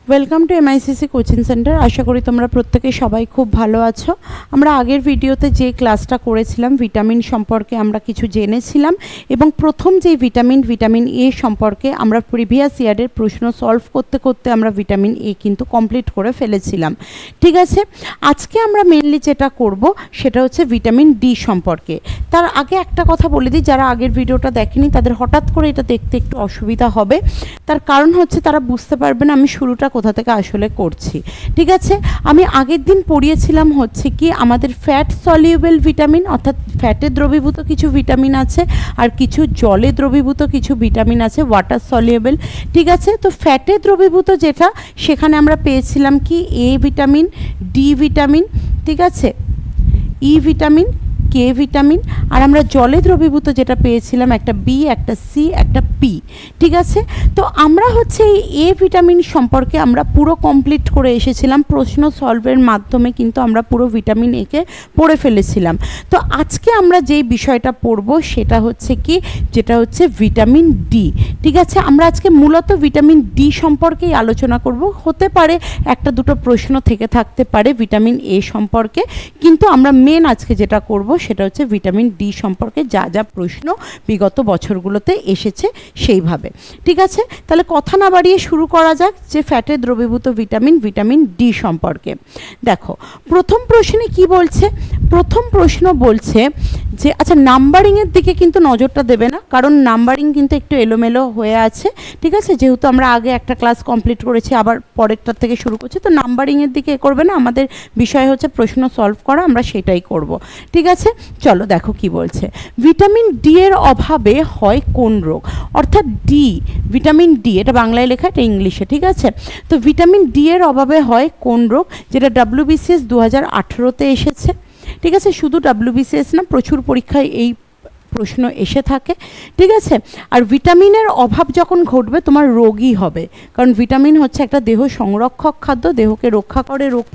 Welcome to MICC coaching centre. आशा करी तोमरा प्रत्येके सबाई खूब भालो आछो। आमरा आगेर भिडियोते जे क्लासटा करेछिलाम विटामिन सम्पर्के आमरा किछु जेनेछिलाम एबं प्रथम जे विटामिन ए सम्पर्के आमरा प्रिभियास इयारेर प्रश्न सल्व करते करते आमरा विटामिन ए किन्तु कमप्लीट करे फेलेछिलाम। ठीक आछे, आजके आमरा मेनलि जेटा करब सेटा होच्छे विटामिन डी सम्पर्के। तार आगे एकटा कथा बोले दिई, जारा आगेर भिडियोटा देखेनि तादेर हठात् करे एटा देखते एकटु असुविधा होबे। तार कारण होच्छे तारा बुझते पारबे ना आमि शुरूटा कोथा থেকে আসলে করছি। ঠিক আছে, আমি আগের দিন পড়িয়েছিলাম হচ্ছে কি আমাদের ফ্যাট সলিউবল ভিটামিন অর্থাৎ ফ্যাটে দ্রবীভূত কিছু ভিটামিন আছে আর কিছু জলে দ্রবীভূত কিছু ভিটামিন আছে ওয়াটার সলিউবল। ঠিক আছে, তো ফ্যাটে দ্রবীভূত যেটা সেখানে আমরা পেয়েছিলাম কি এ ভিটামিন, ডি ভিটামিন, ঠিক আছে, ই ভিটামিন, के ভিটামিন, আর আমরা জলে দ্রবীভূত যেটা পেয়েছিলাম একটা বি, একটা সি, একটা পি। ঠিক আছে, তো আমরা হচ্ছে এই এ ভিটামিন সম্পর্কে আমরা পুরো কমপ্লিট করে এসেছিলাম প্রশ্ন সলভের মাধ্যমে, কিন্তু আমরা পুরো ভিটামিন এ কে পড়ে ফেলেছিলাম। তো আজকে আমরা যেই বিষয়টা পড়ব সেটা হচ্ছে কি, যেটা হচ্ছে ভিটামিন ডি। ঠিক আছে, আমরা আজকে মূলত ভিটামিন ডি সম্পর্কেই আলোচনা করব। হতে পারে একটা দুটো প্রশ্ন থেকে থাকতে পারে ভিটামিন এ সম্পর্কে, কিন্তু আমরা মেন আজকে যেটা করব সেটা হচ্ছে ভিটামিন ডি সম্পর্কে যা যা প্রশ্ন বিগত বছরগুলোতে এসেছে সেইভাবে। ঠিক আছে, তাহলে কথা না বাড়িয়ে শুরু করা যাক যে ফ্যাটে দ্রবীভূত ভিটামিন ডি সম্পর্কে। দেখো প্রথম প্রশ্নে কি বলছে, প্রথম প্রশ্ন বলছে যে আচ্ছা নাম্বারিংয়ের দিকে কিন্তু নজরটা দেবে না, কারণ নাম্বারিং কিন্তু একটু এলোমেলো হয়ে আছে। ঠিক আছে, যেহেতু আমরা আগে একটা ক্লাস কমপ্লিট করেছি আবার পরেরটার থেকে শুরু করছি, তো নাম্বারিংয়ের দিকে করবে না, আমাদের বিষয় হচ্ছে প্রশ্ন সলভ করা, আমরা সেটাই করব। ঠিক আছে, চলো দেখো কি বলছে। ভিটামিন ডি এর অভাবে হয় কোন রোগ, অর্থাৎ ডি ভিটামিন ডি, এটা বাংলায় লেখা এটা ইংলিশে। ঠিক আছে, তো ভিটামিন ডি এর অভাবে হয় কোন রোগ, যেটা WBCS 2018-তে এসেছে। ঠিক আছে, শুধু WBCS না, প্রচুর পরীক্ষায় এই প্রশ্ন এসে থাকে। ঠিক আছে, আর ভিটামিনের অভাব যখন ঘটবে তোমার রোগই হবে, কারণ ভিটামিন হচ্ছে একটা দেহ সংরক্ষক খাদ্য, দেহকে রক্ষা করে রোগ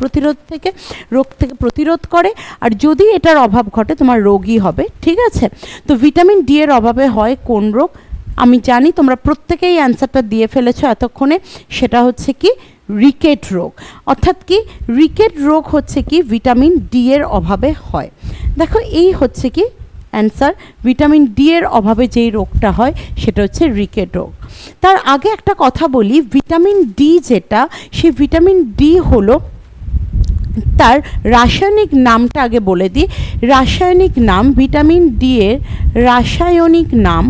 থেকে প্রতিরোধ করে, আর যদি এটার অভাব ঘটে তোমার রোগই হবে। ঠিক আছে, তো ভিটামিন ডি এর অভাবে হয় কোন রোগ, আমি জানি তোমরা প্রত্যেকেই অ্যান্সারটা দিয়ে ফেলেছো এতক্ষণে, সেটা হচ্ছে কি রিকেট রোগ। অর্থাৎ কি রিকেট রোগ হচ্ছে কি ভিটামিন ডি এর অভাবে হয়। দেখো এই হচ্ছে কি অ্যান্সার, ভিটামিন ডি এর অভাবে যেই রোগটা হয় সেটা হচ্ছে রিকেট রোগ। তার আগে একটা কথা বলি, ভিটামিন ডি যেটা, সেই ভিটামিন ডি হলো, তার রাসায়নিক নামটা আগে বলে দিই। রাসায়নিক নাম ভিটামিন ডি এর রাসায়নিক নাম,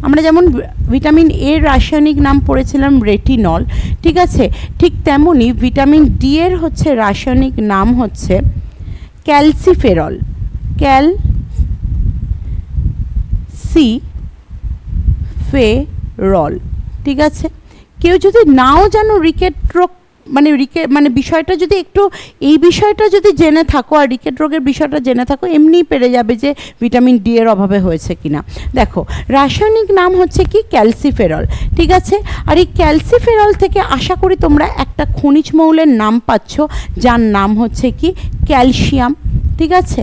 আমরা যেমন ভিটামিন এর রাসায়নিক নাম পড়েছিলাম রেটিনল। ঠিক আছে, ঠিক তেমনি ভিটামিন ডি এর হচ্ছে রাসায়নিক নাম হচ্ছে ক্যালসিফেরল, ক্যালসিফেরল। ঠিক আছে, কেউ যদি নাও জানো রিকেট রোগ মানে বিষয়টা যদি একটু এই বিষয়টা যদি জেনে থাকো আর রিকেট রোগের বিষয়টা জেনে থাকো, এমনিই পেরে যাবে যে ভিটামিন ডি এর অভাবে হয়েছে কিনা। দেখো রাসায়নিক নাম হচ্ছে কি ক্যালসিফেরল। ঠিক আছে, আর এই ক্যালসিফেরল থেকে আশা করি তোমরা একটা খনিজ মৌলের নাম পাচ্ছ যার নাম হচ্ছে কি ক্যালসিয়াম। ঠিক আছে,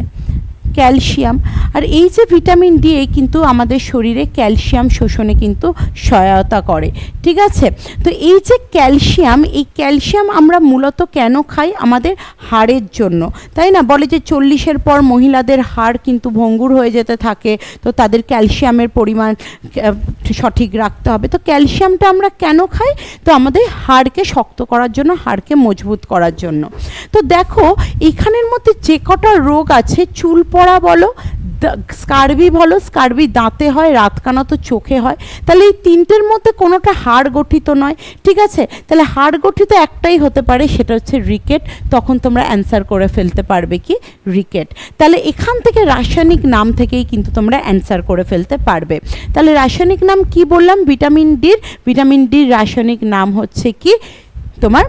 ক্যালসিয়াম। আর এই যে ভিটামিন ডি কিন্তু আমাদের শরীরে ক্যালসিয়াম শোষণে কিন্তু সহায়তা করে। ঠিক আছে, তো এই যে ক্যালসিয়াম, এই ক্যালসিয়াম আমরা মূলত কেন খাই, আমাদের হাড়ের জন্য, তাই না? বলে যে 40-এর পর মহিলাদের হাড় কিন্তু ভঙ্গুর হয়ে যেতে থাকে, তো তাদের ক্যালসিয়ামের পরিমাণ সঠিক রাখতে হবে। তো ক্যালসিয়ামটা আমরা কেন খাই, তো আমাদের হাড়কে শক্ত করার জন্য, হাড়কে মজবুত করার জন্য। তো দেখো এখানের মধ্যে যে কটা রোগ আছে, চুল পড়া বলো, স্কার্বি বলো, স্কার্বি দাঁতে হয়, রাতকানা তো চোখে হয়, তাহলে এই তিনটের মধ্যে কোনোটা হাড় গঠিত নয়। ঠিক আছে, তাহলে হাড় গঠিত একটাই হতে পারে, সেটা হচ্ছে রিকেট। তখন তোমরা অ্যান্সার করে ফেলতে পারবে কি রিকেট। তাহলে এখান থেকে রাসায়নিক নাম থেকেই কিন্তু তোমরা অ্যান্সার করে ফেলতে পারবে। তাহলে রাসায়নিক নাম কি বললাম, ভিটামিন ডির রাসায়নিক নাম হচ্ছে কি তোমার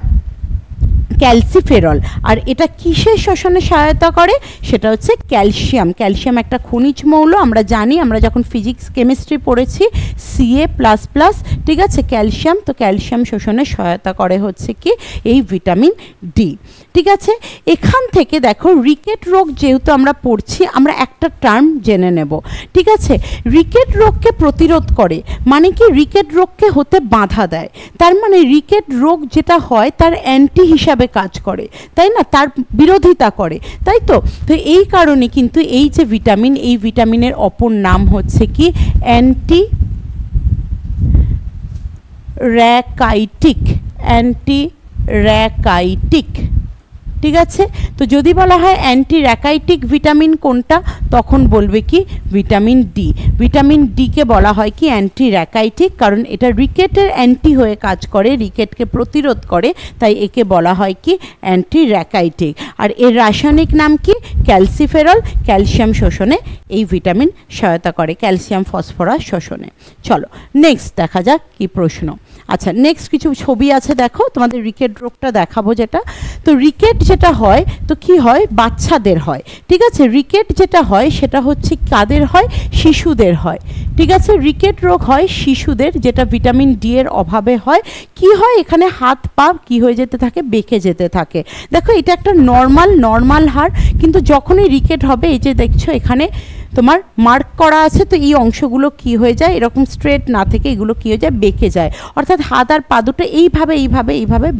ক্যালসিফেরল। আর এটা কিসের শোষণে সহায়তা করে, সেটা হচ্ছে ক্যালসিয়াম। ক্যালসিয়াম একটা খনিজ মৌল, আমরা জানি, আমরা যখন ফিজিক্স কেমিস্ট্রি পড়েছি Ca++। ঠিক আছে, ক্যালসিয়াম, তো ক্যালসিয়াম শোষণে সহায়তা করে হচ্ছে কি এই ভিটামিন ডি। ঠিক আছে। এখান থেকে দেখো রিকেট রোগ যেহেতু আমরা পড়ছি, আমরা একটা টার্ম জেনে নেব, ঠিক আছে। রিকেট রোগকে প্রতিরোধ করে, মানে কি রিকেট রোগকে হতে বাধা দেয়, তার মানে রিকেট রোগ যেটা হয় তার অ্যান্টি হিসাবে কাজ করে, তাই না, তার বিরোধিতা করে, তাই তো। তো এই কারণে কিন্তু এই যে ভিটামিন, এই ভিটামিনের অপর নাম হচ্ছে কি অ্যান্টি র্যাকাইটিক, অ্যান্টি র্যাকাইটিক, ঠিক আছে। তো যদি বলা হয় অ্যান্টি র্যাকাইটিক ভিটামিন কোনটা, তখন বলবে কি ভিটামিন ডি। ভিটামিন ডিকে বলা হয় কি অ্যান্টি র্যাকাইটিক, কারণ এটা রিকেটের অ্যান্টি হয়ে কাজ করে, রিকেটকে প্রতিরোধ করে, তাই একে বলা হয় কি অ্যান্টি র্যাকাইটিক। আর এর রাসায়নিক নাম কি ক্যালসিফেরল, ক্যালসিয়াম শোষণে এই ভিটামিন সহায়তা করে, ক্যালসিয়াম ফসফরাস শোষণে। চলো নেক্সট দেখা যাক কি প্রশ্ন। আচ্ছা, নেক্সট কিছু ছবি আছে, দেখো তোমাদের রিকেট রোগটা দেখাবো যেটা। তো রিকেট যেটা হয়, তো কি হয়, বাচ্চাদের হয়, ঠিক আছে। রিকেট যেটা হয় সেটা হচ্ছে কাদের হয়, শিশুদের হয়, ঠিক আছে। রিকেট রোগ হয় শিশুদের, যেটা ভিটামিন ডি এর অভাবে হয়। কি হয়, এখানে হাত পা কি হয়ে যেতে থাকে, বেঁকে যেতে থাকে। দেখো এটা একটা নর্মাল হাড়, কিন্তু যখনই রিকেট হবে, এই যে দেখছো এখানে তোমার মার্ক করা আছে, তো এই অংশগুলো কি হয়ে যায়, এরকম স্ট্রেট না থেকে এগুলো কি হয়ে যায়, বেঁকে যায়, অর্থাৎ হাত আর পা দুটো এইভাবে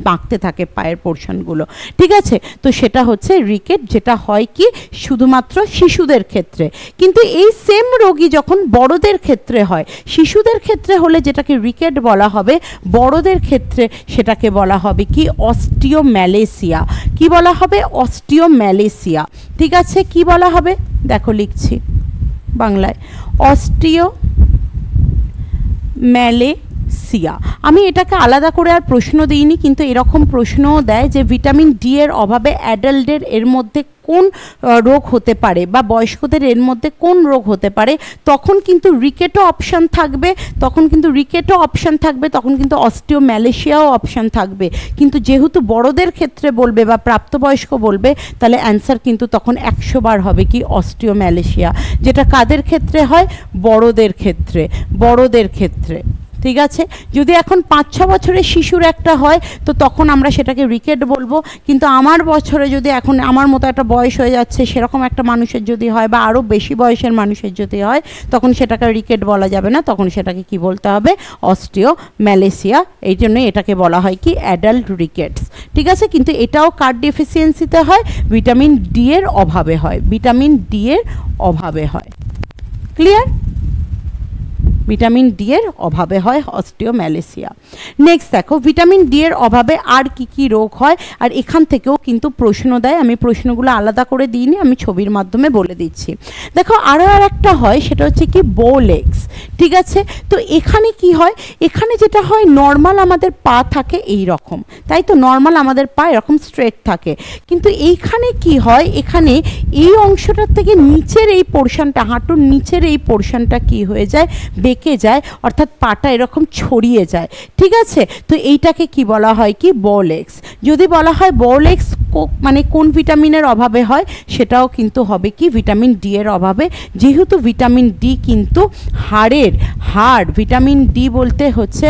বাঁকতে থাকে পায়ের পোর্শনগুলো, ঠিক আছে। তো সেটা হচ্ছে রিকেট, যেটা হয় কি শুধুমাত্র শিশুদের ক্ষেত্রে। কিন্তু এই সেম রোগী যখন বড়দের ক্ষেত্রে হয়, শিশুদের ক্ষেত্রে হলে যেটাকে রিকেট বলা হবে, বড়দের ক্ষেত্রে সেটাকে বলা হবে কি অস্টিওম্যালেসিয়া। কি বলা হবে, অস্টিওম্যালেসিয়া, ঠিক আছে। কি বলা হবে, দেখো লিখছি বাংলায়, অস্টিওম্যালেসিয়া। আমি এটাকে আলাদা করে আর প্রশ্ন দিইনি, কিন্তু এরকম প্রশ্নও দেয় যে ভিটামিন ডি এর অভাবে অ্যাডাল্টদের এর মধ্যে কোন রোগ হতে পারে, বা বয়স্কদের এর মধ্যে কোন রোগ হতে পারে, তখন কিন্তু রিকেটও অপশান থাকবে, তখন কিন্তু অস্টিওম্যালেসিয়াও অপশান থাকবে। কিন্তু যেহেতু বড়দের ক্ষেত্রে বলবে বা প্রাপ্তবয়স্ক বলবে, তাহলে অ্যান্সার কিন্তু তখন 100 বার হবে কি অস্টিওম্যালেসিয়া, যেটা কাদের ক্ষেত্রে হয়, বড়দের ক্ষেত্রে, ঠিক আছে। যদি এখন 5-6 বছরের শিশুর একটা হয়, তো তখন আমরা সেটাকে রিকেট বলবো। কিন্তু আমার বছরে যদি এখন আমার মতো একটা বয়স হয়ে যাচ্ছে, সেরকম একটা মানুষের যদি হয়, বা আরও বেশি বয়সের মানুষের যদি হয়, তখন সেটাকে রিকেট বলা যাবে না, তখন সেটাকে কি বলতে হবে, অস্টিওম্যালেসিয়া। এই জন্যই এটাকে বলা হয় কি অ্যাডাল্ট রিকেটস, ঠিক আছে। কিন্তু এটাও কার ডেফিসিয়েন্সিতে হয়, ভিটামিন ডি এর অভাবে হয়, ক্লিয়ার, ভিটামিন ডি এর অভাবে হয় অস্টিওম্যালেসিয়া। নেক্সট দেখো, ভিটামিন ডি এর অভাবে আর কি রোগ হয়, আর এখান থেকেও কিন্তু প্রশ্ন দেয়। আমি প্রশ্নগুলো আলাদা করে দিইনি, আমি ছবির মাধ্যমে বলে দিচ্ছি। দেখো আর একটা হয়, সেটা হচ্ছে কি বোলেক্স, ঠিক আছে। তো এখানে কি হয়, এখানে যেটা হয়, নর্মাল আমাদের পা থাকে এই রকম, তাই তো, নর্মাল আমাদের পা এরকম স্ট্রেট থাকে। কিন্তু এইখানে কি হয়, এখানে এই অংশটার থেকে নিচের এই পোর্শনটা, হাঁটুর নিচের এই পোর্শনটা কি হয়ে যায়, বেঁকে যায়, অর্থাৎ পাটা এরকম ছড়িয়ে যায়, ঠিক আছে। তো এইটাকে কি বলা হয় কি বোলেক্স। যদি বলা হয় বোলেক্স মানে কোন ভিটামিনের অভাবে হয়, সেটাও কিন্তু হবে কি ভিটামিন ডি এর অভাবে। যেহেতু ভিটামিন ডি কিন্তু হাড়, ভিটামিন ডি বলতে হচ্ছে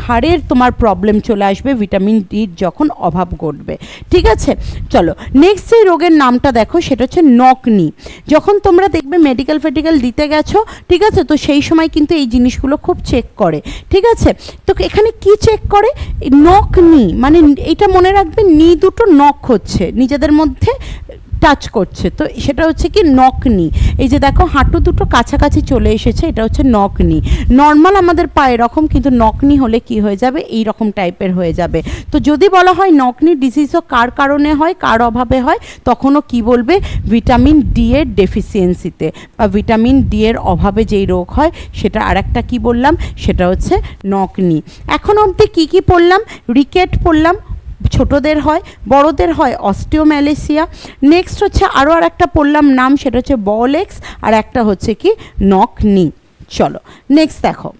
হাড়ের তোমার প্রবলেম চলে আসবে ভিটামিন ডির যখন অভাব ঘটবে, ঠিক আছে। চলো নেক্সট যে রোগের নামটা দেখো, সেটা হচ্ছে নকনি। যখন তোমরা দেখবে মেডিকেল দিতে গেছো, ঠিক আছে, তো সেই সময় কিন্তু এই জিনিসগুলো খুব চেক করে, ঠিক আছে। তো এখানে কি চেক করে, নকনি, মানে এটা মনে রাখবে, দুটো নখ হচ্ছে নিজেদের মধ্যে টাচ করছে, তো সেটা হচ্ছে কি নকনি। এই যে দেখো হাঁটু দুটো কাছাকাছি চলে এসেছে, এটা হচ্ছে নকনি। নর্মাল আমাদের পা এরকম, কিন্তু নকনি হলে কি হয়ে যাবে, এই রকম টাইপের হয়ে যাবে। তো যদি বলা হয় নকনি ডিজিজও কার কারণে হয়, কার অভাবে হয়, তখনও কি বলবে, ভিটামিন ডি এর ডেফিসিয়েন্সিতে বা ভিটামিন ডি এর অভাবে যেই রোগ হয়, সেটা আরেকটা কি বললাম, সেটা হচ্ছে নকনি। এখন অবধি কি পড়লাম, রিকেট পড়লাম, ছোটদের হয়, বড়দের হয় অস্টিওম্যালেসিয়া। নেক্সট হচ্ছে আরও একটা পড়লাম নাম, সেটা হচ্ছে বোলেক্স, আর একটা হচ্ছে কি নকনি। চলো নেক্সট দেখো,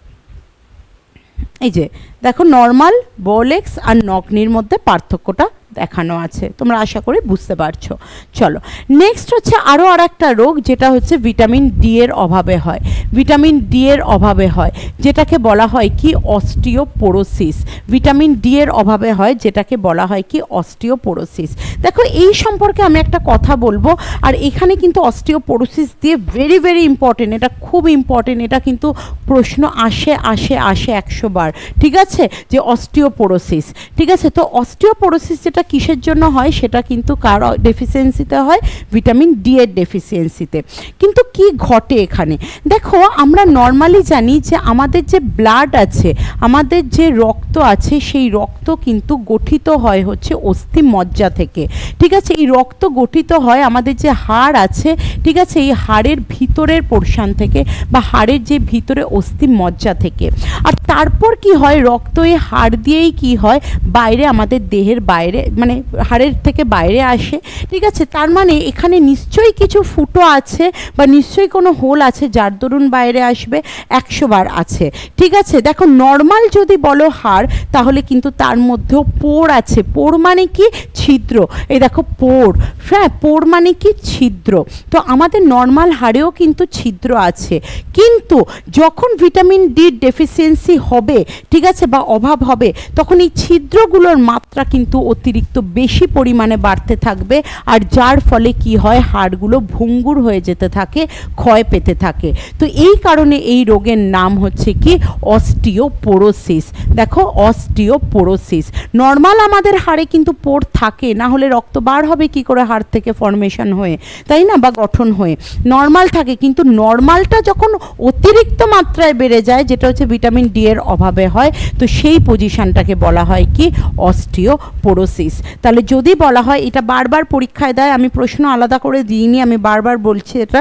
এই যে দেখো নর্মাল, বোলেক্স আর নকনির মধ্যে পার্থক্যটা দেখানো আছে, তোমরা আশা করি বুঝতে পারছো। চলো নেক্সট হচ্ছে আরও আর একটা রোগ, যেটা হচ্ছে ভিটামিন ডি এর অভাবে হয়। ভিটামিন ডি এর অভাবে হয় যেটাকে বলা হয় কি অস্টিওপোরোসিস। ভিটামিন ডি এর অভাবে হয় যেটাকে বলা হয় কি অস্টিওপোরোসিস। দেখো এই সম্পর্কে আমি একটা কথা বলবো, আর এখানে কিন্তু অস্টিওপোরোসিস দিয়ে ভেরি ভেরি ইম্পর্টেন্ট, এটা খুব ইম্পর্টেন্ট, এটা কিন্তু প্রশ্ন আসে 100 বার, ঠিক আছে, যে অস্টিওপোরোসিস, ঠিক আছে। তো অস্টিওপোরোসিস যেটা কিসের জন্য হয়, সেটা কিন্তু কার ডেফিসিয়েন্সিতে হয়, ভিটামিন ডি এর ডেফিসিয়েন্সিতে। কিন্তু কি ঘটে এখানে, দেখো আমরা নর্মালি জানি যে আমাদের যে ব্লাড আছে, আমাদের যে রক্ত আছে, সেই রক্ত কিন্তু গঠিত হয় হচ্ছে অস্থি মজ্জা থেকে, ঠিক আছে। এই রক্ত গঠিত হয় আমাদের যে হাড় আছে, ঠিক আছে, এই হাড়ের ভিতরের পোর্শন থেকে বা হাড়ের যে ভিতরে অস্থি মজ্জা থেকে। আর তারপর কি হয়, রক্ত এই হাড় দিয়েই কি হয় বাইরে, আমাদের দেহের বাইরে, মানে হাড়ের থেকে বাইরে আসে, ঠিক আছে। তার মানে এখানে নিশ্চয়ই কিছু ফুটো আছে বা নিশ্চয়ই কোনো হোল আছে যার দরুন বাইরে আসবে, 100 বার আছে, ঠিক আছে। দেখো নর্মাল যদি বলো হাড়, তাহলে কিন্তু তার মধ্যেও পোর আছে। পোর মানে কি, ছিদ্র। এই দেখো পোর, হ্যাঁ, পোর মানে কি ছিদ্র। তো আমাদের নর্মাল হাড়েও কিন্তু ছিদ্র আছে, কিন্তু যখন ভিটামিন ডি ডেফিসিয়েন্সি হবে, ঠিক আছে, বা অভাব হবে, তখন এই ছিদ্রগুলোর মাত্রা কিন্তু অতিরিক্ত বেশি পরিমাণে বাড়তে থাকবে, আর যার ফলে কি হয়, হাড়গুলো ভঙ্গুর হয়ে যেতে থাকে, ক্ষয় পেতে থাকে। তো এই কারণে এই রোগের নাম হচ্ছে কি অস্টিওপোরোসিস। দেখো অস্টিওপোরোসিস, নর্মাল আমাদের হাড়ে কিন্তু পোর থাকে, না হলে রক্ত বার হবে কি করে হাড় থেকে ফর্মেশন হয়ে, তাই না, বা গঠন হয়ে নর্মাল থাকে। কিন্তু নর্মালটা যখন অতিরিক্ত মাত্রায় বেড়ে যায়, যেটা হচ্ছে ভিটামিন ডি এর অভাবে হয়, তো সেই পজিশনটাকে বলা হয় কি অস্টিওপোরোসিস। তাহলে যদি বলা হয়, এটা বারবার পরীক্ষায় দেয়, আমি প্রশ্ন আলাদা করে দিইনি, আমি বারবার বলছি এটা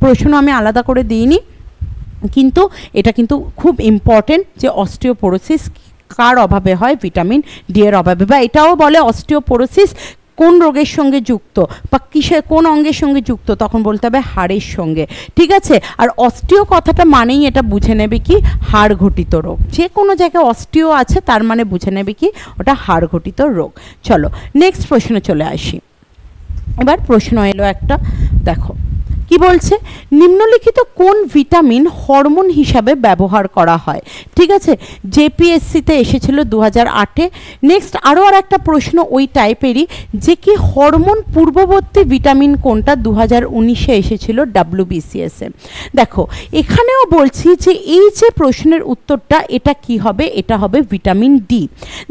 প্রশ্ন আমি আলাদা করে দিইনি, কিন্তু এটা কিন্তু খুব ইম্পর্টেন্ট যে অস্টিওপোরোসিস কার অভাবে হয়, ভিটামিন ডি এর অভাবে। বা এটাও বলে অস্টিওপোরোসিস কোন রোগের সঙ্গে যুক্ত বা কিসের কোন অঙ্গের সঙ্গে যুক্ত, তখন বলতে হবে হাড়ের সঙ্গে, ঠিক আছে। আর অস্টিও কথাটা মানেই এটা বুঝে নেবে কি হাড় ঘটিত রোগ, যে কোনো জায়গায় অস্টিও আছে তার মানে বুঝে নেবে কি ওটা হাড় ঘটিত রোগ। চলো নেক্সট প্রশ্নে চলে আসি। এবার প্রশ্ন এলো একটা, দেখো কি বলছে, নিম্নলিখিত কোন ভিটামিন হরমোন হিসাবে ব্যবহার করা হয়, ঠিক আছে। জেপিএসসিতে এসেছিল 2008-এ। নেক্সট আরও আর একটা প্রশ্ন ওই টাইপেরই, যে কি হরমোন পূর্ববর্তী ভিটামিন কোনটা, 2019-এ এসেছিল WBCS-এ। দেখো এখানেও বলছি যে এই যে প্রশ্নের উত্তরটা, এটা কি হবে, এটা হবে ভিটামিন ডি।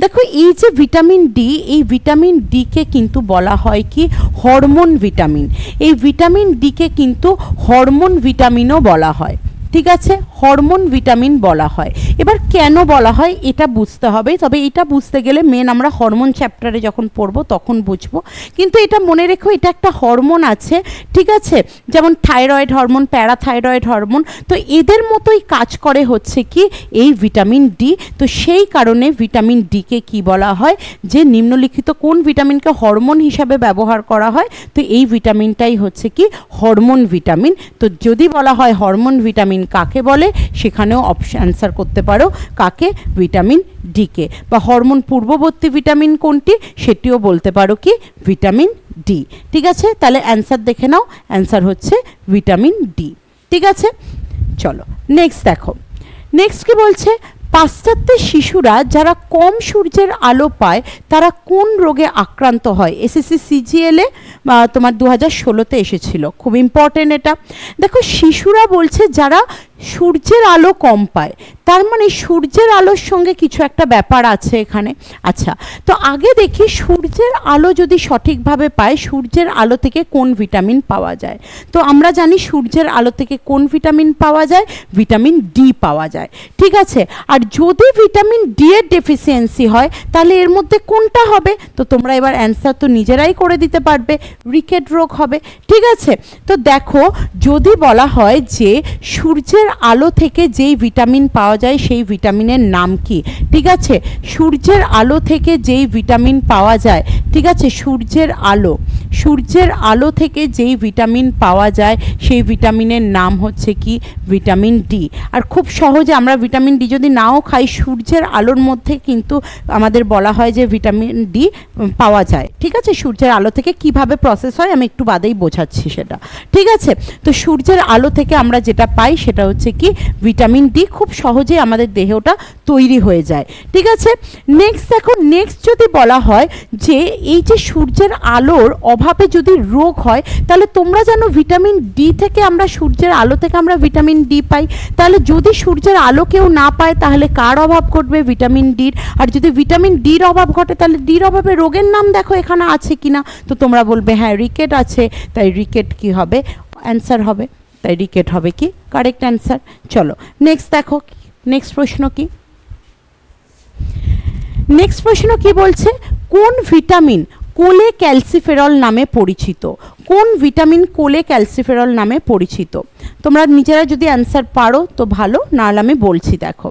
দেখো এই যে ভিটামিন ডি, এই ভিটামিন ডিকে কিন্তু বলা হয় কি হরমোন ভিটামিন। এই ভিটামিন ডিকে কিন্তু হরমোন ভিটামিনও বলা হয়, ঠিক আছে, হরমোন ভিটামিন বলা হয়। এবার কেন বলা হয় এটা বুঝতে হবে, তবে এটা বুঝতে গেলে মেন আমরা হরমোন চ্যাপ্টারে যখন পড়বো তখন বুঝবো। কিন্তু এটা মনে রেখো, এটা একটা হরমোন আছে, ঠিক আছে, যেমন থাইরয়েড হরমোন, প্যারাথাইরয়েড হরমোন, তো এদের মতোই কাজ করে হচ্ছে কি এই ভিটামিন ডি। তো সেই কারণে ভিটামিন ডিকে কি বলা হয়, যে নিম্নলিখিত কোন ভিটামিনকে হরমোন হিসাবে ব্যবহার করা হয়, তো এই ভিটামিনটাই হচ্ছে কি হরমোন ভিটামিন। তো যদি বলা হয় হরমোন ভিটামিন কাকে বলে, সেখানেও অ্যান্সার করতে পারো কাকে, ভিটামিন ডিকে। বা হরমোন পূর্ববর্তী ভিটামিন কোনটি, সেটিও বলতে পারো কি ভিটামিন ডি, ঠিক আছে। তাহলে অ্যান্সার দেখে নাও, অ্যান্সার হচ্ছে ভিটামিন ডি, ঠিক আছে। চলো নেক্সট দেখো, নেক্সট কি বলছে, পাশ্চাত্যের শিশুরা যারা কম সূর্যের আলো পায় তারা কোন রোগে আক্রান্ত হয়। এসএসসি সিজিএলে তোমার 2016-তে এসেছিল, খুব ইম্পর্টেন্ট এটা। দেখো শিশুরা বলছে যারা সূর্যের আলো কম পায়, তার মানে সূর্যের আলোর সঙ্গে কিছু একটা ব্যাপার আছে এখানে। আচ্ছা, তো আগে দেখি সূর্যের আলো যদি সঠিকভাবে পায়, সূর্যের আলো থেকে কোন ভিটামিন পাওয়া যায়। তো আমরা জানি সূর্যের আলো থেকে কোন ভিটামিন পাওয়া যায়, ভিটামিন ডি পাওয়া যায়, ঠিক আছে। আর যদি ভিটামিন ডি এর ডেফিসিয়েন্সি হয়, তাহলে এর মধ্যে কোনটা হবে, তো তোমরা এবার অ্যান্সার তো নিজেরাই করে দিতে পারবে, রিকেট রোগ হবে, ঠিক আছে। তো দেখো যদি বলা হয় যে সূর্যের আলো থেকে যেই ভিটামিন পাওয়া যায় সেই ভিটামিনের নাম কি, ঠিক আছে, সূর্যের আলো থেকে যেই ভিটামিন পাওয়া যায় ঠিক আছে, সূর্যের আলো থেকে যেই ভিটামিন পাওয়া যায় সেই ভিটামিনের নাম হচ্ছে কি ভিটামিন ডি। আর খুব সহজে আমরা ভিটামিন ডি যদি নাও খাই, সূর্যের আলোর মধ্যে কিন্তু আমাদের বলা হয় যে ভিটামিন ডি পাওয়া যায়। ঠিক আছে, সূর্যের আলো থেকে কিভাবে প্রসেস হয় আমি একটু বাদেই বোঝাচ্ছি সেটা। ঠিক আছে, তো সূর্যের আলো থেকে আমরা যেটা পাই সেটা হচ্ছে কি ভিটামিন ডি, খুব সহজে আমাদের দেহটা তৈরি হয়ে যায়। ঠিক আছে, নেক্সট দেখো, নেক্সট যদি বলা হয় যে এই যে সূর্যের আলোর অভাবে যদি রোগ হয়, তাহলে তোমরা জানো ভিটামিন ডি থেকে আমরা, সূর্যের আলো থেকে আমরা ভিটামিন ডি পাই। তাহলে যদি সূর্যের আলো কেউ না পায় তাহলে কার অভাব ঘটবে? ভিটামিন ডির। আর যদি ভিটামিন ডির অভাব ঘটে তাহলে ডির অভাবে রোগের নাম দেখো এখানে আছে কিনা, তো তোমরা বলবে হ্যাঁ রিকেট আছে, তাই রিকেট কি হবে? অ্যান্সার হবে, তাই রিকেট হবে কি কারেক্ট অ্যান্সার। চলো নেক্সট দেখো, নেক্সট প্রশ্ন কি? নেক্সট প্রশ্ন কি বলছে? কোন ভিটামিন কোলে ক্যালসিফেরল নামে পরিচিত? কোন ভিটামিন কোলে ক্যালসিফেরল নামে পরিচিত? তোমরা নিজেরা যদি অ্যান্সার পারো তো ভালো, নাহলে আমি বলছি। দেখো,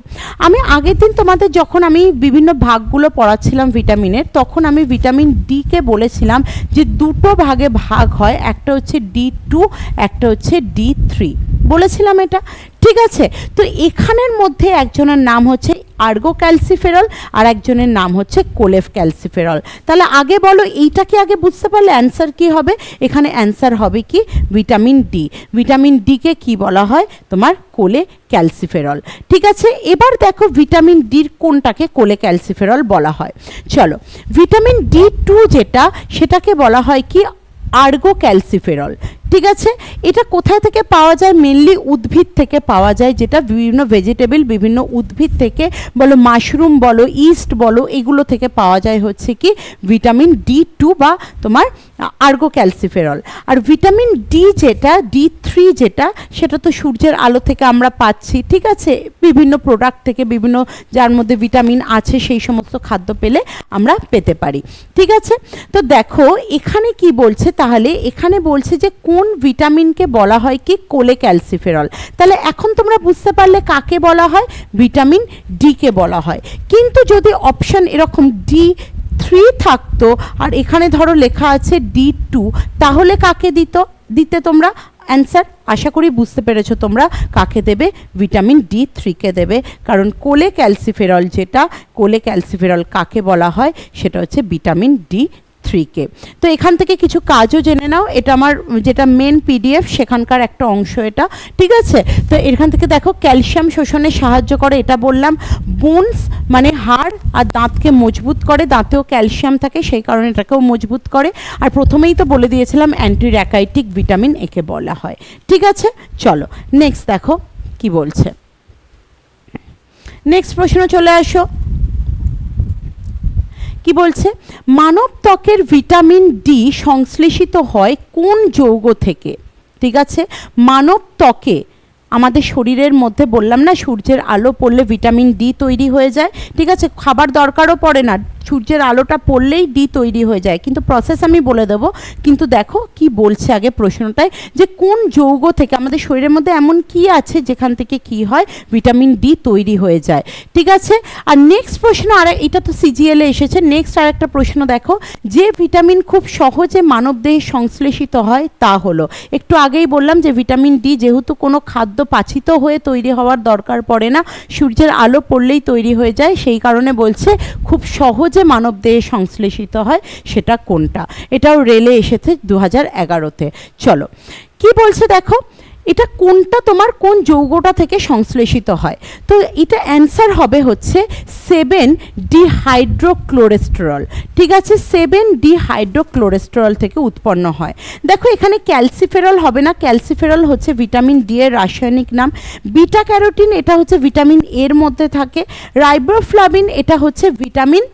আমি আগের দিন তোমাদের যখন আমি বিভিন্ন ভাগগুলো পড়াচ্ছিলাম ভিটামিনের, তখন আমি ভিটামিন ডি কে বলেছিলাম যে দুটো ভাগে ভাগ হয়, একটা হচ্ছে D2, একটা হচ্ছে D3 বলেছিলাম এটা। ঠিক আছে, তো এখানের মধ্যে একজনের নাম হচ্ছে আর্গো ক্যালসিফেরল আর একজনের নাম হচ্ছে কোলেফ ক্যালসিফেরল। তাহলে আগে বলো এইটা কি আগে বুঝতে পারলে অ্যান্সার কি হবে? এখানে অ্যান্সার হবে কি ভিটামিন ডি। ভিটামিন ডি কে কি বলা হয়? তোমার কোলে ক্যালসিফেরল। ঠিক আছে, এবার দেখো ভিটামিন ডির কোনটাকে কোলে ক্যালসিফেরল বলা হয়। চলো, ভিটামিন D2 যেটা, সেটাকে বলা হয় কি আর্গো ক্যালসিফেরল। ঠিক আছে, এটা কোথায় থেকে পাওয়া যায়? মেনলি উদ্ভিদ থেকে পাওয়া যায়, যেটা বিভিন্ন ভেজিটেবল, বিভিন্ন উদ্ভিদ থেকে বলো, মাশরুম বলো, ইস্ট বলো, এগুলো থেকে পাওয়া যায় হচ্ছে কি ভিটামিন D2 বা তোমার আর্গো ক্যালসিফেরল। আর ভিটামিন ডি যেটা, D3 যেটা, সেটা তো সূর্যের আলো থেকে আমরা পাচ্ছি। ঠিক আছে, বিভিন্ন প্রোডাক্ট থেকে, বিভিন্ন যার মধ্যে ভিটামিন আছে সেই সমস্ত খাদ্য পেলে আমরা পেতে পারি। ঠিক আছে, তো দেখো এখানে কি বলছে, তাহলে এখানে বলছে যে কোন ভিটামিনকে বলা হয় কি কোলে ক্যালসিফেরল। তাহলে এখন তোমরা বুঝতে পারলে কাকে বলা হয়? ভিটামিন ডি কে বলা হয়। কিন্তু যদি অপশন এরকম D3 থাকতো আর এখানে ধরো লেখা আছে D2, তাহলে কাকে দিতে তোমরা অ্যান্সার? আশা করি বুঝতে পেরেছো তোমরা কাকে দেবে, ভিটামিন D3 কে দেবে, কারণ কোলে ক্যালসিফেরল যেটা, কোলে ক্যালসিফেরল কাকে বলা হয় সেটা হচ্ছে ভিটামিন D3 কে। তো এখান থেকে কিছু কাজও জেনে নাও, এটা আমার যেটা মেন PDF সেখানকার একটা অংশ এটা। ঠিক আছে, তো এখান থেকে দেখো ক্যালসিয়াম শোষণে সাহায্য করে, এটা বললাম। বোনস মানে হাড় আর দাঁতকে মজবুত করে, দাঁতেও ক্যালসিয়াম থাকে সেই কারণে এটাকেও মজবুত করে। আর প্রথমেই তো বলে দিয়েছিলাম অ্যান্টি র্যাকাইটিক ভিটামিন একে বলা হয়। ঠিক আছে, চলো নেক্সট দেখো কি বলছে। নেক্সট প্রশ্ন চলে আসো, কি বলছে? মানব ত্বকের ভিটামিন ডি সংশ্লেষিত হয় কোন যৌগ থেকে? ঠিক আছে, মানব ত্বকে আমাদের শরীরের মধ্যে বললাম না সূর্যের আলো পড়লে ভিটামিন ডি তৈরি হয়ে যায়। ঠিক আছে, খাবার দরকারও পড়ে না, সূর্যের আলোটা পড়লেই ডি তৈরি হয়ে যায়, কিন্তু প্রসেস আমি বলে দেবো। কিন্তু দেখো কি বলছে আগে প্রশ্নটায়, যে কোন যৌগ থেকে, আমাদের শরীরের মধ্যে এমন কি আছে যেখান থেকে কি হয় ভিটামিন ডি তৈরি হয়ে যায়। ঠিক আছে, আর নেক্সট প্রশ্ন, আর এটা তো CGL এ এসেছে। নেক্সট আর একটা প্রশ্ন দেখো, যে ভিটামিন খুব সহজে মানবদেহে সংশ্লেষিত হয় তা হলো, একটু আগেই বললাম যে ভিটামিন ডি যেহেতু কোনো খাদ্য পাচিত হয়ে তৈরি হওয়ার দরকার পড়ে না, সূর্যের আলো পড়লেই তৈরি হয়ে যায়, সেই কারণে বলছে খুব সহজে মানব দেহে সংশ্লেষিত হয়, সেটা কোনটা? এটাও রেলে এসেছে 2011-তে। চলো কি বলছে দেখো, এটা কোনটা তোমার কোন যৌগটা থেকে সংশ্লেষিত হয়? তো এটা অ্যান্সার হবে হচ্ছে 7-ডিহাইড্রোক্লোরেস্টেরল। ঠিক আছে, 7-ডিহাইড্রোক্লোরেস্টেরল থেকে উৎপন্ন হয়। দেখো এখানে ক্যালসিফেরল হবে না, ক্যালসিফেরল হচ্ছে ভিটামিন ডি এর রাসায়নিক নাম। বিটা ক্যারোটিন এটা হচ্ছে ভিটামিন এর মধ্যে থাকে। রাইবোফ্লাভিন এটা হচ্ছে ভিটামিন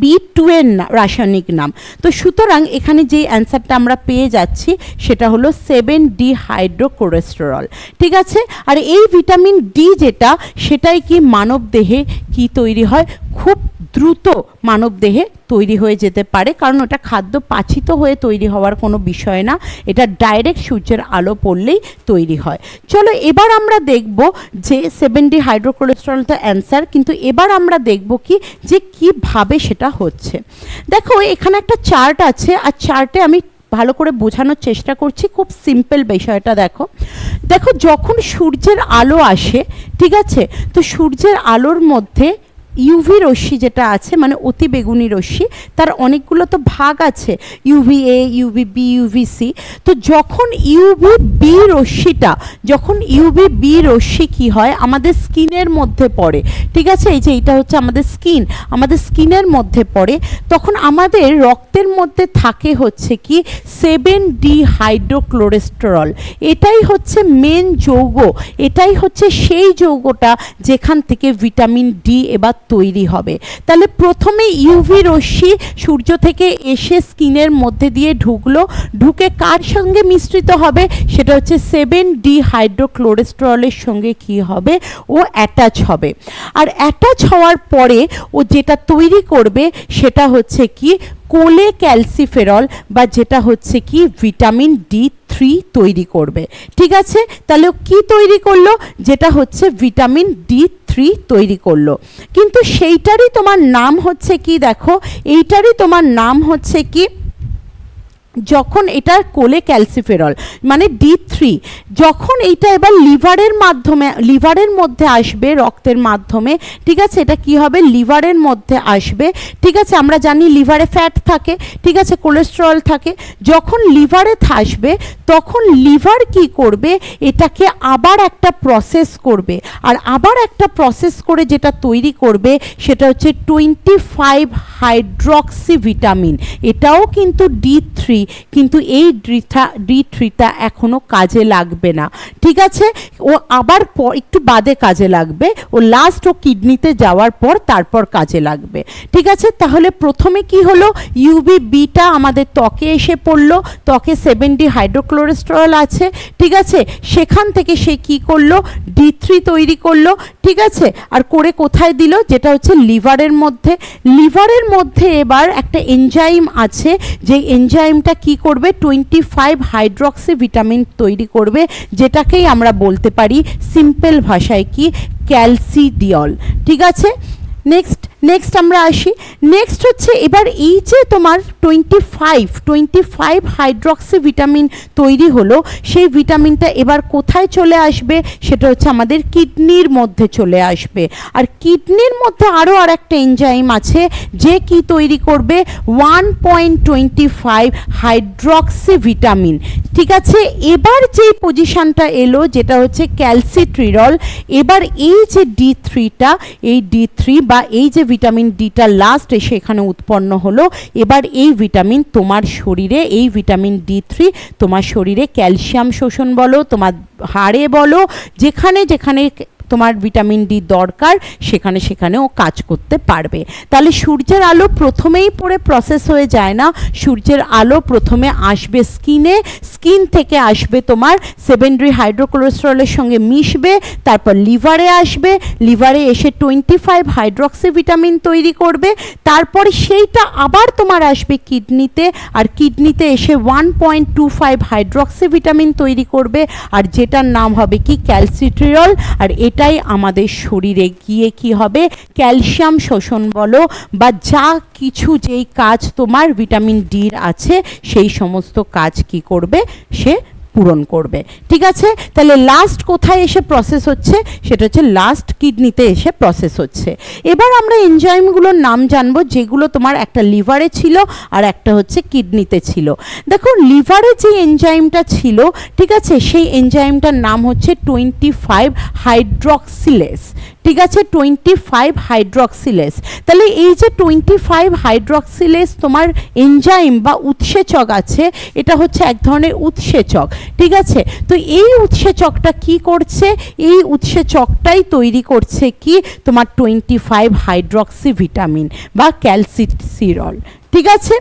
B2 এর রাসায়নিক নাম। তো সুতরাং এখানে যে অ্যান্সারটা আমরা পেয়ে যাচ্ছি সেটা হলো 7-ডিহাইড্রোক্লোরেস্টেরল। ঠিক আছে, আর এই ভিটামিন ডি যেটা, সেটাই কি মানব দেহে কি তৈরি হয়? খুব দ্রুত মানবদেহে তৈরি হয়ে যেতে পারে, কারণ ওটা খাদ্য পাচিত হয়ে তৈরি হওয়ার কোনো বিষয় না, এটা ডাইরেক্ট সূর্যের আলো পড়লেই তৈরি হয়। চলো এবার আমরা দেখব যে 7D হাইড্রোকোলেস্টেরল তো অ্যান্সার, কিন্তু এবার আমরা দেখব কি যে কীভাবে সেটা হচ্ছে। দেখো এখানে একটা চার্ট আছে, আর চার্টে আমি ভালো করে বোঝানোর চেষ্টা করছি, খুব সিম্পল বিষয়টা দেখো। দেখো যখন সূর্যের আলো আসে, ঠিক আছে, তো সূর্যের আলোর মধ্যে ইউভি রশ্মি যেটা আছে, মানে অতি বেগুনি রশ্মি, তার অনেকগুলো তো ভাগ আছে, ইউভিএ, ইউভিবি, ইউভিসি। তো যখন ইউভিবি রশ্মিটা, যখন ইউভিবি রশ্মি কী হয় আমাদের স্কিনের মধ্যে পড়ে, ঠিক আছে, এই যে এটা হচ্ছে আমাদের স্কিন, আমাদের স্কিনের মধ্যে পড়ে, তখন আমাদের রক্তের মধ্যে থাকে হচ্ছে কি 7D হাইড্রোক্লোরেস্টেরল। এটাই হচ্ছে মেন যৌগ, এটাই হচ্ছে সেই যৌগটা যেখান থেকে ভিটামিন ডি এবার তৈরি হবে। তাহলে প্রথমে ইউভি রশ্মি সূর্য থেকে এসে স্কিনের মধ্যে দিয়ে ঢুকলো, ঢুকে কার সঙ্গে মিশ্রিত হবে, সেটা হচ্ছে 7D হাইড্রোক্লোরেস্টেরলের সঙ্গে কি হবে, ও অ্যাটাচ হবে। আর অ্যাটাচ হওয়ার পরে ও যেটা তৈরি করবে সেটা হচ্ছে কি কোলে ক্যালসিফেরল, বা যেটা হচ্ছে কি ভিটামিন D3 তৈরি করবে, ঠিক আছে। তাহলে কি তৈরি করলো, যেটা হচ্ছে ভিটামিন D3 তৈরি করলো, কিন্তু সেইটারই তোমার নাম হচ্ছে কি, দেখো এইটারই তোমার নাম হচ্ছে কি, যখন এটা কোলে ক্যালসিফেরল মানে D3, যখন এইটা এবার লিভারের মাধ্যমে, লিভারের মধ্যে আসবে রক্তের মাধ্যমে, ঠিক আছে, এটা কি হবে লিভারের মধ্যে আসবে, ঠিক আছে। আমরা জানি লিভারে ফ্যাট থাকে, ঠিক আছে, কোলেস্টেরল থাকে, যখন লিভারে আসবে তখন লিভার কি করবে, এটাকে আবার একটা প্রসেস করবে, আর আবার একটা প্রসেস করে যেটা তৈরি করবে সেটা হচ্ছে 25 হাইড্রক্সি ভিটামিন, এটাও কিন্তু D3, কিন্তু এই D3টা এখনো কাজে লাগবে না, ঠিক আছে, ও আবার একটু বাদে কাজে লাগবে, ও লাস্ট ও কিডনিতে যাওয়ার পর তারপর কাজে লাগবে, ঠিক আছে। তাহলে প্রথমে কি হলো, ইউভিবিটা আমাদের ত্বকে এসে পড়লো, ত্বকে 7D হাইড্রোক্লোরেস্টেরল আছে, ঠিক আছে, সেখান থেকে সে কি করলো D3 তৈরি করলো, ঠিক আছে, আর করে কোথায় দিল, যেটা হচ্ছে লিভারের মধ্যে। লিভারের মধ্যে এবার একটা এনজাইম আছে, যে এনজাইমটা কি করবে 25 হাইড্রক্সি ভিটামিন তৈরি করবে, যেটাকেই আমরা বলতে পারি সিম্পল ভাষায় কি ক্যালসিডিওল, ঠিক আছে। নেক্সট আমরা আসি, নেক্সট হচ্ছে এবার এই যে তোমার 25 হাইড্রক্সি ভিটামিন তৈরি হলো, সেই ভিটামিনটা এবার কোথায় চলে আসবে, সেটা হচ্ছে আমাদের কিডনির মধ্যে চলে আসবে। আর কিডনির মধ্যে আরও আর একটা এনজাইম আছে, যে কি তৈরি করবে 1.25 হাইড্রক্সি ভিটামিন, ঠিক আছে। এবার যেই পজিশনটা এলো যেটা হচ্ছে ক্যালসিট্রিরল, এবার এই যে D3টা, এই D3 বা এই যে ভিটামিন ডিটা লাস্ট এসে এখানে উৎপন্ন হলো, এবার এই ভিটামিন তোমার শরীরে, এই ভিটামিন D3 তোমার শরীরে ক্যালসিয়াম শোষণ বলো, তোমার হাড়ে বলো, যেখানে যেখানে তোমার ভিটামিন ডি দরকার সেখানে সেখানেও কাজ করতে পারবে। তাহলে সূর্যের আলো প্রথমেই পড়ে প্রসেস হয়ে যায় না, সূর্যের আলো প্রথমে আসবে স্কিনে, স্কিন থেকে আসবে তোমার 7D হাইড্রোক্লোরেস্টেরলের সঙ্গে মিশবে, তারপর লিভারে আসবে, লিভারে এসে 25 হাইড্রক্সি ভিটামিন তৈরি করবে, তারপরে সেইটা আবার তোমার আসবে কিডনিতে, আর কিডনিতে এসে 1.25 হাইড্রক্সি ভিটামিন তৈরি করবে, আর যেটার নাম হবে কি ক্যালসিট্রিরল। আর এটাই আমাদের শরীরে গিয়ে কি হবে ক্যালসিয়াম শোষণ বলো বা যা কিছু যেই কাজ তোমার ভিটামিন ডির আছে সেই সমস্ত কাজ কি করবে সে পূরণ করবে, ঠিক আছে। তাহলে লাস্ট কোথায় এসে প্রসেস হচ্ছে, সেটা হচ্ছে লাস্ট কিডনিতে এসে প্রসেস হচ্ছে। এবার আমরা এনজাইমগুলোর নাম জানবো, যেগুলো তোমার একটা লিভারে ছিল আর একটা হচ্ছে কিডনিতে ছিল। দেখো লিভারে যে এনজাইমটা ছিল, ঠিক আছে, সেই এনজাইমটার নাম হচ্ছে 25 হাইড্রক্সিলেস, ঠিক আছে, 25 হাইড্রক্সিলেস। তাহলে এই যে 25 হাইড্রক্সিলেস তোমার এনজাইম বা উৎসেচক আছে, এটা হচ্ছে এক ধরনের উৎসেচক, ঠিক আছে। তো এই উৎসেচকটা কি করছে, এই উৎসেচকটাই তৈরি করছে কি তোমার 25 হাইড্রক্সি ভিটামিন বা ক্যালসিট্রিরল, ঠিক আছে।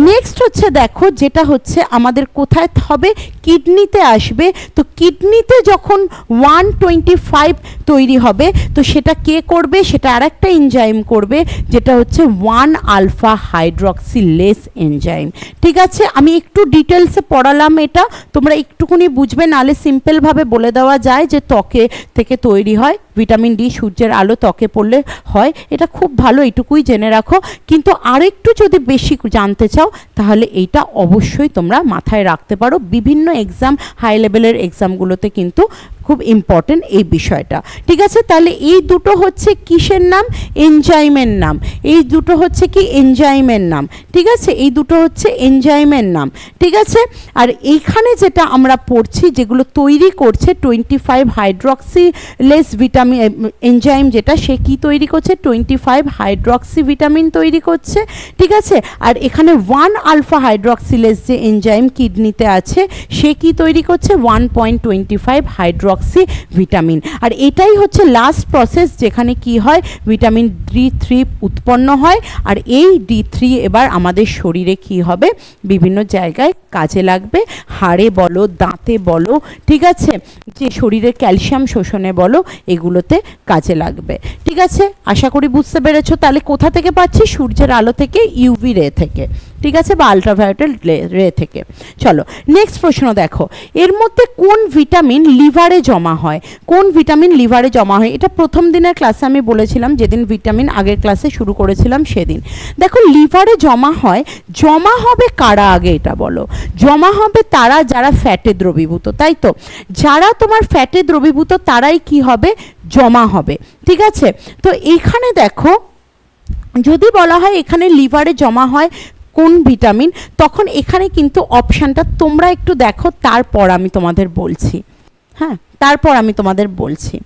নেক্সট হচ্ছে দেখো যেটা হচ্ছে আমাদের কোথায় হবে, কিডনিতে আসবে। তো কিডনিতে যখন 125 তৈরি হবে তো সেটা কে করবে, সেটা আরেকটা এনজাইম করবে যেটা হচ্ছে 1 আলফা হাইড্রক্সিলেস এনজাইম। ঠিক আছে, আমি একটু ডিটেলসে পড়ালাম, এটা তোমরা একটুখানি বুঝবে, নাহলে সিম্পলভাবে বলে দেওয়া যায় যে ত্বকে থেকে তৈরি হয়, ভিটামিন ডি সূর্যের আলো ত্বকে পড়লে হয়, এটা খুব ভালো, এটুকুই জেনে রাখো। কিন্তু আরেকটু যদি বেশি জানতে চাও তাহলে এইটা অবশ্যই তোমরা মাথায় রাখতে পারো, বিভিন্ন এক্সাম, হাই লেভেলের এক্সামগুলোতে কিন্তু খুব ইম্পর্টেন্ট এই বিষয়টা। ঠিক আছে, তাহলে এই দুটো হচ্ছে কিসের নাম, এনজাইমের নাম। এই দুটো হচ্ছে কি এনজাইমের নাম। ঠিক আছে, এই দুটো হচ্ছে এনজাইমের নাম। ঠিক আছে, আর এইখানে যেটা আমরা পড়ছি যেগুলো তৈরি করছে 25 হাইড্রক্সিলেস ভিটামিন এনজাইম, যেটা সে কি তৈরি করছে, 25 হাইড্রক্সি ভিটামিন তৈরি করছে। ঠিক আছে, আর এখানে 1 আলফা হাইড্রক্সিলেস যে এনজাইম কিডনিতে আছে সে কি তৈরি করছে, 1.25 হাইড্রক্সি ভিটামিন। আর এটাই হচ্ছে লাস্ট প্রসেস যেখানে কি হয়, ভিটামিন D3 উৎপন্ন হয়। আর এই D3 এবার আমাদের শরীরে কি হবে, বিভিন্ন জায়গায় কাজে লাগবে, হাড়ে বলো, দাঁতে বলো, ঠিক আছে, যে শরীরের ক্যালসিয়াম শোষণে বলো, এগুলোতে কাজে লাগবে। ঠিক আছে, আশা করি বুঝতে পেরেছো। তাহলে কোথা থেকে পাচ্ছি, সূর্যের আলো থেকে, ইউভি রে থেকে, ঠিক আছে, বা আলট্রাভায়োলেট রে থেকে। চলো নেক্সট প্রশ্ন দেখো, এর মধ্যে কোন ভিটামিন লিভারে জমা হয়, কোন ভিটামিন লিভারে জমা হয়? এটা প্রথম দিনের ক্লাসে আমি বলেছিলাম, যেদিন ভিটামিন আগের ক্লাসে শুরু করেছিলাম সেদিন। দেখো লিভারে জমা হয়, জমা হবে কারা আগে এটা বলো? জমা হবে তারা যারা ফ্যাটে দ্রবীভূত, তাই তো? যারা তোমার ফ্যাটে দ্রবীভূত তারাই কি হবে, জমা হবে। ঠিক আছে, তো এখানে দেখো যদি বলা হয় এখানে লিভারে জমা হয় কোন ভিটামিন, তখন এখানে কিন্তু অপশানটা তোমরা একটু দেখো, তারপর আমি তোমাদের বলছি। হ্যাঁ, তারপর আমি তোমাদের বলছি।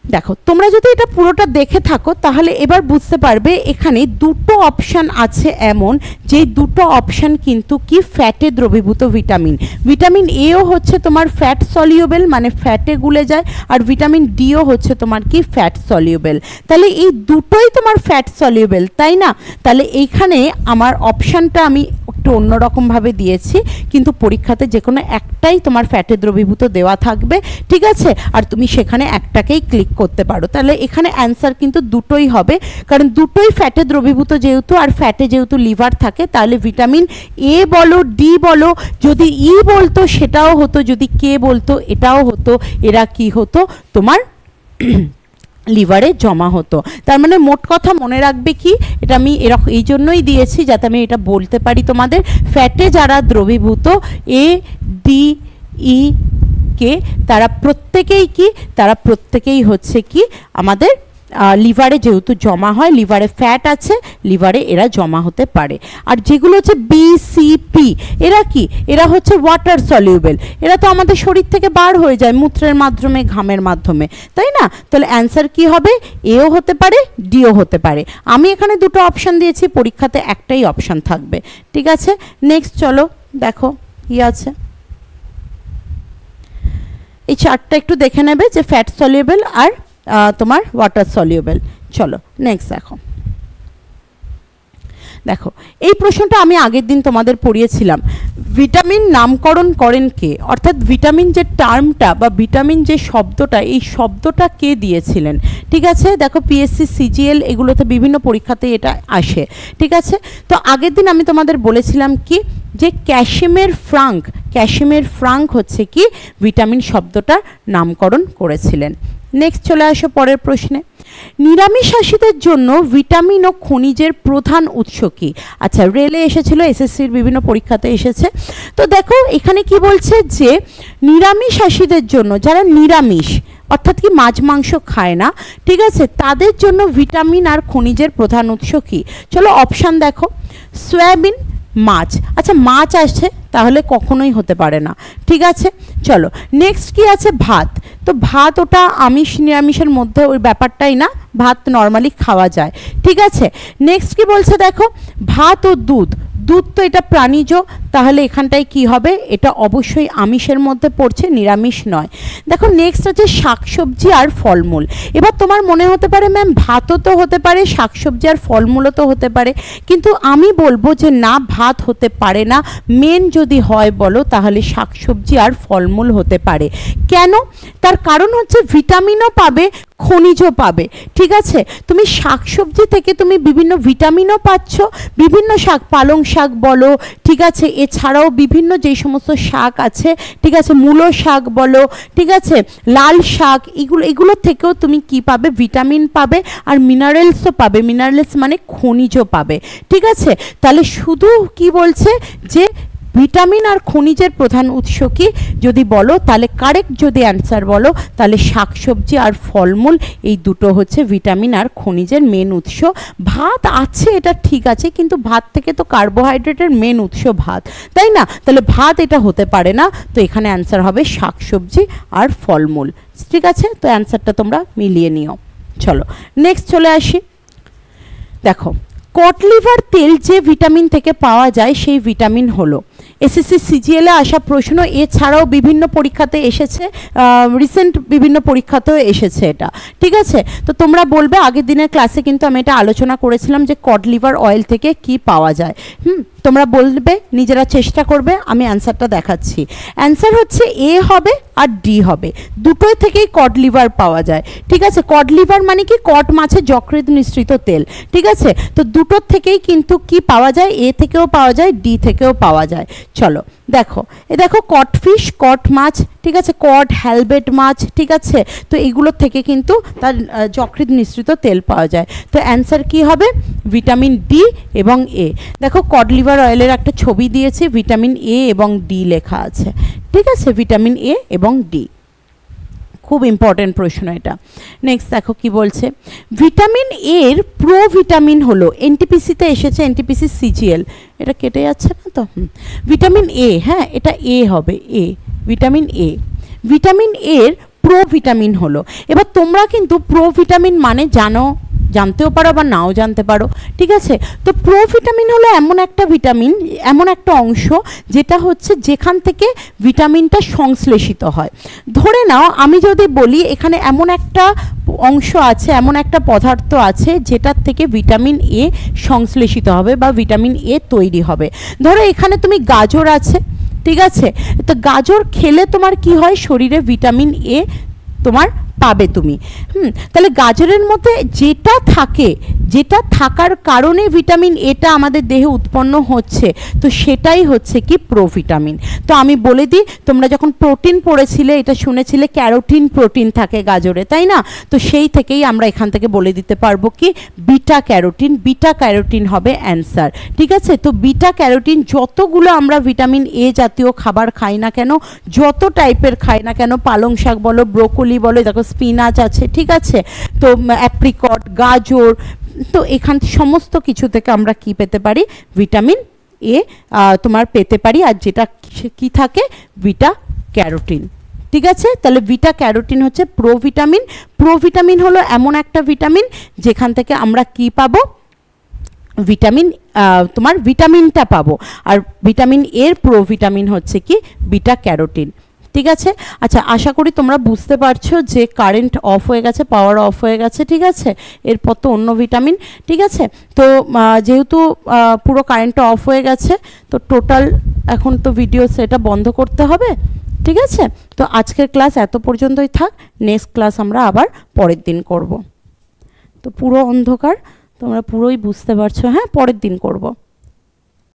দেখো তোমরা যদি এটা পুরোটা দেখে থাকো তাহলে এবার বুঝতে পারবে এখানে দুটো অপশান আছে এমন, যে দুটো অপশান কিন্তু কি ফ্যাটে দ্রবীভূত ভিটামিন। ভিটামিন এও হচ্ছে তোমার ফ্যাট সলিউবেল, মানে ফ্যাটে গুলে যায়, আর ভিটামিন ডিও হচ্ছে তোমার কি ফ্যাট সলিউবেল। তাহলে এই দুটোই তোমার ফ্যাট সলিউবেল, তাই না? তাহলে এইখানে আমার অপশানটা আমি একটু অন্যরকমভাবে দিয়েছি, কিন্তু পরীক্ষাতে যে কোনো একটাই তোমার ফ্যাটে দ্রবীভূত দেওয়া থাকবে। ঠিক আছে, আর তুমি সেখানে একটাকেই ক্লিক করতে পারো। তাহলে এখানে অ্যান্সার কিন্তু দুটোই হবে, কারণ দুটোই ফ্যাটে দ্রবীভূত যেহেতু, আর ফ্যাটে যেহেতু লিভার থাকে, তাহলে ভিটামিন এ বলো, ডি বলো, যদি ই বলতো সেটাও হতো, যদি কে বলতো এটাও হতো, এরা কি হতো তোমার লিভারে জমা হতো। তার মানে মোট কথা মনে রাখবে কি, এটা আমি এরকম এই জন্যই দিয়েছি যাতে আমি এটা বলতে পারি তোমাদের, ফ্যাটে যারা দ্রবীভূত এ ডি ই কে, তারা প্রত্যেকেই কি, তারা প্রত্যেকেই হচ্ছে কি আমাদের লিভারে যেহেতু জমা হয়, লিভারে ফ্যাট আছে, লিভারে এরা জমা হতে পারে। আর যেগুলো হচ্ছে বি সি পি, এরা কি, এরা হচ্ছে ওয়াটার সলিউবেল, এরা তো আমাদের শরীর থেকে বার হয়ে যায় মূত্রের মাধ্যমে, ঘামের মাধ্যমে, তাই না? তাহলে অ্যান্সার কি হবে, এও হতে পারে, ডিও হতে পারে। আমি এখানে দুটো অপশান দিয়েছি, পরীক্ষাতে একটাই অপশান থাকবে। ঠিক আছে, নেক্সট চলো দেখো কি আছে। এই চারটা একটু দেখে নেবে যে ফ্যাট সলিউবেল আর তোমার ওয়াটার সলিউবেল। চলো নেক্সট দেখো। দেখো এই প্রশ্নটা আমি আগের দিন তোমাদের পড়িয়েছিলাম, ভিটামিন নামকরণ করেন কে? অর্থাৎ ভিটামিন যে টার্মটা বা ভিটামিন যে শব্দটা, এই শব্দটা কে দিয়েছিলেন? ঠিক আছে, দেখো পিএসসি, সিজিএল এগুলোতে বিভিন্ন পরীক্ষাতে এটা আসে। ঠিক আছে, তো আগের দিন আমি তোমাদের বলেছিলাম কি, যে ক্যাশিমের ফ্রাঙ্ক, ক্যাশিমের ফ্রাঙ্ক হচ্ছে কি ভিটামিন শব্দটার নামকরণ করেছিলেন। নেক্সট চলে আসো পরের প্রশ্নে, নিরামিষাশীদের জন্য ভিটামিন ও খনিজের প্রধান উৎস কি? আচ্ছা, রেলে এসেছিল, এসএসসির বিভিন্ন পরীক্ষাতে এসেছে। তো দেখো এখানে কি বলছে, যে নিরামিষাশীদের জন্য, যারা নিরামিষ অর্থাৎ কি মাছ মাংস খায় না, ঠিক আছে, তাদের জন্য ভিটামিন আর খনিজের প্রধান উৎস কি? চলো অপশান দেখো, সয়াবিন, মাছ। আচ্ছা মাছ আসছে, তাহলে কখনোই হতে পারে না। ঠিক আছে, চলো নেক্সট কি আছে, ভাত। তো ভাত ওটা আমিষ নিরামিষের মধ্যে ওই ব্যাপারটাই না, ভাত নর্মালি খাওয়া যায়। ঠিক আছে, নেক্সট কি বলছে দেখো, ভাত ও দুধ, দুধ তো এটা প্রাণীজ, তাহলে এখানটায় কি হবে, এটা অবশ্যই আমিষের মধ্যে পড়ছে, নিরামিষ নয়। দেখো নেক্সট আছে শাকসবজি আর ফলমূল। এবার তোমার মনে হতে পারে ম্যাম ভাতও তো হতে পারে, শাকসবজি আর ফলমূলও তো হতে পারে, কিন্তু আমি বলবো যে না, ভাত হতে পারে না। মেন যদি হয় বলো তাহলে শাকসবজি আর ফলমূল হতে পারে। কেন? তার কারণ হচ্ছে ভিটামিনও পাবে, খনিজও পাবে। ঠিক আছে, তুমি শাকসবজি থেকে তুমি বিভিন্ন ভিটামিনও পাচ্ছ, বিভিন্ন শাক, পালং শাক বলো, ঠিক আছে, এছাড়াও বিভিন্ন যেই সমস্ত শাক আছে, ঠিক আছে, মূলো শাক বলো, ঠিক আছে, লাল শাক, এগুলো থেকেও তুমি কি পাবে, ভিটামিন পাবে আর মিনারেলসও পাবে। মিনারেলস মানে খনিজও পাবে। ঠিক আছে, তাহলে শুধু কি বলছে যে ভিটামিন আর খনিজের প্রধান উৎস কি যদি বলো, তাহলে কারেক্ট যদি অ্যান্সার বলো তাহলে শাকসবজি আর ফলমূল এই দুটো হচ্ছে ভিটামিন আর খনিজের মেন উৎস। ভাত আছে, এটা ঠিক আছে, কিন্তু ভাত থেকে তো কার্বোহাইড্রেটের মেন উৎস ভাত, তাই না? তাহলে ভাত এটা হতে পারে না, তো এখানে অ্যান্সার হবে শাকসবজি আর ফলমূল। ঠিক আছে, তো অ্যান্সারটা তোমরা মিলিয়ে নিও। চলো নেক্সট চলে আসি। দেখো কড লিভার তেল যে ভিটামিন থেকে পাওয়া যায় সেই ভিটামিন হলো, এসএসসি সিজিএলে আসা প্রশ্ন, এছাড়াও বিভিন্ন পরীক্ষাতে এসেছে, রিসেন্ট বিভিন্ন পরীক্ষাতেও এসেছে এটা। ঠিক আছে, তো তোমরা বলবে, আগের দিনের ক্লাসে কিন্তু আমি এটা আলোচনা করেছিলাম যে কড লিভার অয়েল থেকে কি পাওয়া যায়। তোমরা বলবে, নিজেরা চেষ্টা করবে, আমি অ্যান্সারটা দেখাচ্ছি। অ্যান্সার হচ্ছে এ হবে আর ডি হবে, দুটোই থেকেই কড লিভার পাওয়া যায়। ঠিক আছে, কড লিভার মানে কি, কড মাছের যকৃৎ মিশ্রিত তেল। ঠিক আছে, তো দুটোর থেকেই কিন্তু কি পাওয়া যায়, এ থেকেও পাওয়া যায়, ডি থেকেও পাওয়া যায়। চলো দেখো, দেখো কডফিশ, কড মাছ, ঠিক আছে, কড হ্যালবেট মাছ, ঠিক আছে, তো এগুলোর থেকে কিন্তু তার যকৃৎ মিশ্রিত তেল পাওয়া যায়। তো অ্যান্সার কি হবে, ভিটামিন ডি এবং এ। দেখো কড লিভার অয়েলের একটা ছবি দিয়েছি, ভিটামিন এ এবং ডি লেখা আছে। ঠিক আছে, ভিটামিন এ এবং ডি, খুব ইম্পর্টেন্ট প্রশ্ন এটা। নেক্সট দেখো কি বলছে, ভিটামিন এর প্রোভিটামিন হলো, এনটিপিসিতে এসেছে, এনটিপিসি সিজিএল, এটা কেটে যাচ্ছে না তো, ভিটামিন এ, হ্যাঁ এটা এ হবে, এ ভিটামিন এ। ভিটামিন এর প্রোভিটামিন হলো। এবার তোমরা কিন্তু প্রোভিটামিন মানে জানতেও পারো বা নাও জানতে পারো। ঠিক আছে, তো প্রোভিটামিন হলো এমন একটা ভিটামিন, এমন একটা অংশ যেটা হচ্ছে যেখান থেকে ভিটামিনটা সংশ্লেষিত হয়। ধরে নাও আমি যদি বলি এখানে এমন একটা অংশ আছে, এমন একটা পদার্থ আছে যেটার থেকে ভিটামিন এ সংশ্লেষিত হবে বা ভিটামিন এ তৈরি হবে। ধরো এখানে তুমি গাজর আছে, ঠিক আছে, তো গাজর খেলে তোমার কি হয়, শরীরে ভিটামিন এ তোমার পাবে তুমি। তাহলে গাজরের মধ্যে যেটা থাকে, যেটা থাকার কারণে ভিটামিন এটা আমাদের দেহে উৎপন্ন হচ্ছে, তো সেটাই হচ্ছে কি প্রোভিটামিন। তো আমি বলে দিই, তোমরা যখন প্রোটিন পড়েছিলে এটা শুনেছিলে ক্যারোটিন প্রোটিন থাকে গাজরে, তাই না? তো সেই থেকেই আমরা এখান থেকে বলে দিতে পারবো কি বিটা ক্যারোটিন, বিটা ক্যারোটিন হবে অ্যান্সার। ঠিক আছে, তো বিটা ক্যারোটিন যতগুলো আমরা ভিটামিন এ জাতীয় খাবার খাই না কেন, যত টাইপের খাই না কেন, পালং শাক বলো, ব্রোকলি বলো, দেখো স্পিনাচ আছে, ঠিক আছে, তো অ্যাপ্রিকট, গাজর, তো এখান সমস্ত কিছু থেকে আমরা কি পেতে পারি, ভিটামিন এ তোমার পেতে পারি, আর যেটা কি থাকে, বিটা ক্যারোটিন। ঠিক আছে, তাহলে বিটা ক্যারোটিন হচ্ছে প্রোভিটামিন। প্রোভিটামিন হলো এমন একটা ভিটামিন যেখান থেকে আমরা কি পাবো, ভিটামিন, তোমার ভিটামিনটা পাবো, আর ভিটামিন এর প্রোভিটামিন হচ্ছে কি বিটা ক্যারোটিন। ঠিক আছে, আচ্ছা আশা করি তোমরা বুঝতে পারছো যে কারেন্ট অফ হয়ে গেছে, পাওয়ার অফ হয়ে গেছে। ঠিক আছে, এরপর তো অন্য ভিটামিন। ঠিক আছে, তো যেহেতু পুরো কারেন্টটা অফ হয়ে গেছে, তো টোটাল এখন তো ভিডিও সেটা বন্ধ করতে হবে। ঠিক আছে, তো আজকের ক্লাস এত পর্যন্তই থাক, নেক্সট ক্লাস আমরা আবার পরের দিন করব। তো পুরো অন্ধকার, তোমরা পুরোই বুঝতে পারছো, হ্যাঁ পরের দিন করব।